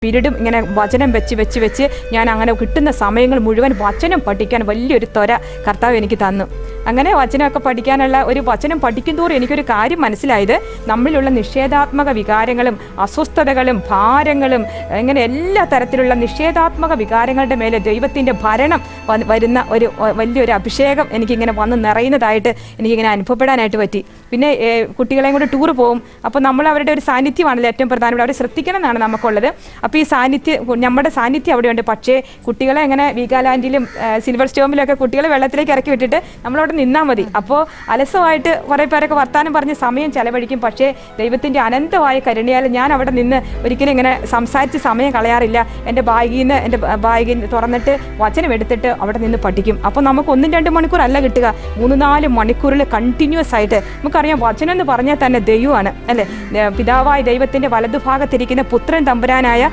പീരീഡും ഇങ്ങനെ വചനം വെച്ച് ഞാൻ അങ്ങനെ കിട്ടുന്ന സമയങ്ങൾ മുഴുവൻ വചനം പഠിക്കാൻ വലിയൊരു ത്വര കർത്താവ് എനിക്ക് തന്നു. അങ്ങനെ വചനമൊക്കെ പഠിക്കാനുള്ള ഒരു വചനം പഠിക്കുന്തോറും എനിക്കൊരു കാര്യം മനസ്സിലായത്, നമ്മളിലുള്ള നിഷേധാത്മക വികാരങ്ങളും അസ്വസ്ഥതകളും ഭാരങ്ങളും ഇങ്ങനെ എല്ലാ തരത്തിലുള്ള നിഷേധാത്മക വികാരങ്ങളുടെ മേലെ ദൈവത്തിൻ്റെ ഭരണം വരുന്ന ഒരു വലിയൊരു അഭിഷേകം എനിക്കിങ്ങനെ വന്ന് നിറയുന്നതായിട്ട് എനിക്കിങ്ങനെ അനുഭവപ്പെടാനായിട്ട് പറ്റി. പിന്നെ കുട്ടികളെയും കൂടെ ടൂർ പോകും. അപ്പോൾ നമ്മൾ അവരുടെ ഒരു സാന്നിധ്യമാണല്ലോ ഏറ്റവും പ്രധാനപ്പെട്ട, അവരെ ശ്രദ്ധിക്കണം എന്നാണ് നമുക്കുള്ളത്. അപ്പോൾ ഈ നമ്മുടെ സാന്നിധ്യം അവിടെയുണ്ട്. പക്ഷേ കുട്ടികളെ എങ്ങനെ വീഗാലാൻഡിലും സിൽവർ സ്റ്റോമിലൊക്കെ കുട്ടികളെ വെള്ളത്തിലേക്ക് ഇറക്കി വിട്ടിട്ട് നമ്മളവിടെ നിന്നാൽ മതി. അപ്പോൾ അലസമായിട്ട് കുറേ പേരൊക്കെ വർത്താനം പറഞ്ഞ് സമയം ചെലവഴിക്കും. പക്ഷേ ദൈവത്തിൻ്റെ അനന്തമായ കരുണയാൽ ഞാൻ അവിടെ നിന്ന് ഒരിക്കലും ഇങ്ങനെ സംസാരിച്ച് സമയം കളയാറില്ല. എൻ്റെ ബാഗിൽ തുറന്നിട്ട് വചനം എടുത്തിട്ട് അവിടെ നിന്ന് പഠിക്കും. അപ്പോൾ നമുക്ക് 1-2 മണിക്കൂർ അല്ല കിട്ടുക, 3-4 മണിക്കൂറിൽ കണ്ടിന്യൂസ് ആയിട്ട്. നമുക്കറിയാം വചനം എന്ന് പറഞ്ഞാൽ തന്നെ ദൈവമാണ് അല്ലേ. പിതാവായ ദൈവത്തിൻ്റെ വലതുഭാഗത്തിരിക്കുന്ന പുത്രൻ തമ്പുരാനായ